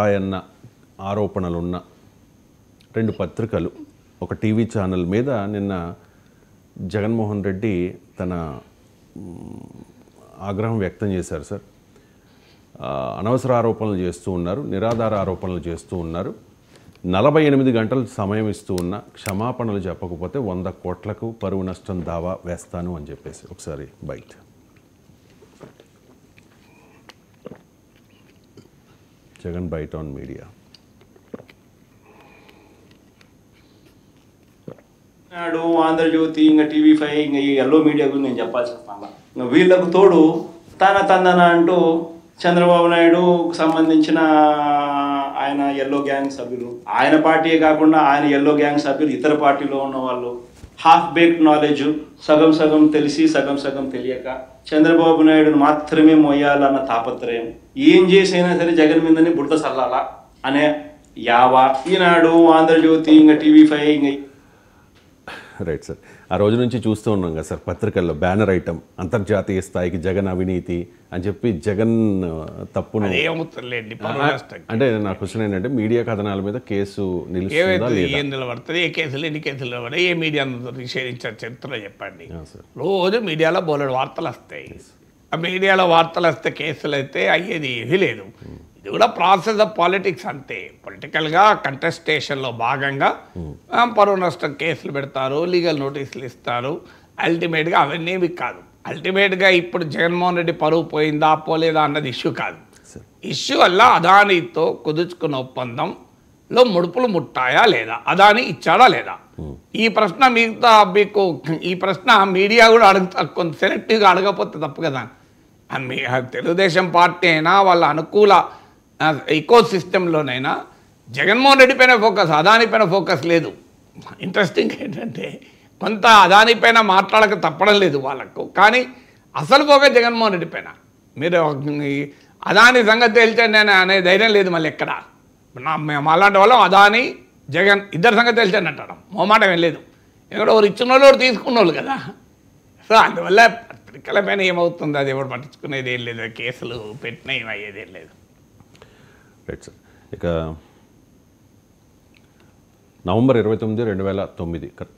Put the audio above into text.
ఆయన్న ఆరోపణలున్న రెండు పత్రికలు ఒక టీవీ ఛానల్ మీద నిన్న జగన్మోహన్ రెడ్డి తన ఆగ్రహం వ్యక్తం చేశారు సార్. అనవసర ఆరోపణలు చేస్తూ ఉన్నారు, నిరాధార ఆరోపణలు చేస్తూ ఉన్నారు. 48 గంటలు సమయం ఇస్తూ ఉన్న క్షమాపణలు చెప్పకపోతే 100 కోట్లకు పరువు నష్టం దావా వేస్తాను అని చెప్పేసి ఒకసారి బయట జగన్ బయట ఆన్ మీడియా. నాడు ఆంధ్రజ్యోతి ఇంకా టీవీ5 ఇంకా ఈ ఎల్లో మీడియా గురించి నేను చెప్పాల్సి వస్తాను. ఇంకా వీళ్ళకు తోడు తందన అంటూ చంద్రబాబు నాయుడుకు సంబంధించిన ఆయన ఎల్లో గ్యాంగ్ సభ్యులు, ఆయన పార్టీయే కాకుండా ఆయన ఎల్లో గ్యాంగ్ సభ్యులు ఇతర పార్టీలో ఉన్న వాళ్ళు, హాఫ్ బేక్డ్ నాలెడ్జ్, సగం సగం తెలిసి సగం సగం తెలియక చంద్రబాబు నాయుడును మాత్రమే మోయాలన్న తాపత్రయం, ఏం చేసైనా సరే జగన్ మీదని బుడత సల్లాలా అనే యావా ఈనాడు ఆంధ్రజ్యోతి ఇంకా టీవీ5 ఇంకా రైట్ సార్. ఆ రోజు నుంచి చూస్తూ ఉన్నాం కదా సార్, పత్రికల్లో బ్యానర్ ఐటమ్ అంతర్జాతీయ స్థాయికి జగన్ అవినీతి అని చెప్పి జగన్ తప్పును అంటే నా క్వశ్చన్ ఏంటంటే మీడియా కథనాల మీద కేసు నిలబడుతుంది, ఏ కేసులు ఎన్ని కేసులు నిలబడి ఏ మీడియా నిషేధించారు చరిత్రలో చెప్పండి. రోజు మీడియాలో బోలెడు వార్తలు వస్తాయి. ఆ మీడియాలో వార్తలు వస్తే కేసులు అయితే అయ్యేది ఏది లేదు. ఇది కూడా ప్రాసెస్ ఆఫ్ పాలిటిక్స్ అంతే. పొలిటికల్గా కంటెస్టేషన్లో భాగంగా పరువు నష్టం కేసులు పెడతారు, లీగల్ నోటీసులు ఇస్తారు. అల్టిమేట్గా అవన్నీ కాదు. అల్టిమేట్గా ఇప్పుడు జగన్మోహన్ రెడ్డి పరువు పోయిందా పోలేదా అన్నది ఇష్యూ కాదు. ఇష్యూ వల్ల అదానీతో కుదుర్చుకున్న ఒప్పందంలో ముడుపులు ముట్టాయా లేదా, అదానీ ఇచ్చాడా లేదా, ఈ ప్రశ్న మీకు ఈ ప్రశ్న మీడియా కూడా అడుగుతా, కొంత సెలెక్టివ్గా అడగకపోతే తప్పు కదా. తెలుగుదేశం పార్టీ అయినా వాళ్ళ అనుకూల ఈకో సిస్టంలోనైనా జగన్మోహన్ రెడ్డి పైన ఫోకస్, అదానీ పైన ఫోకస్ లేదు. ఇంట్రెస్టింగ్ ఏంటంటే కొంత అదానీ పైన మాట్లాడక తప్పడం లేదు వాళ్ళకు, కానీ అసలు ఫోకస్ జగన్మోహన్ రెడ్డి పైన. మీరు అదానీ సంగతి తెలిసండి అనే ధైర్యం లేదు మళ్ళీ ఎక్కడ. అలాంటి వాళ్ళం అదానీ జగన్ ఇద్దరు సంగతి తెలిసండి అంటాడు, మొహమాటం ఏం లేదు. ఎక్కడ ఒకరు ఇచ్చిన వాళ్ళు తీసుకున్న వాళ్ళు కదా. సో అందువల్ల పత్రికల పైన ఏమవుతుంది అది ఎవరు పట్టించుకునేది ఏం లేదు, కేసులు పెట్టినా ఏం అయ్యేది ఏం లేదు. Right sir. ఇక నవంబర్ 29, 2009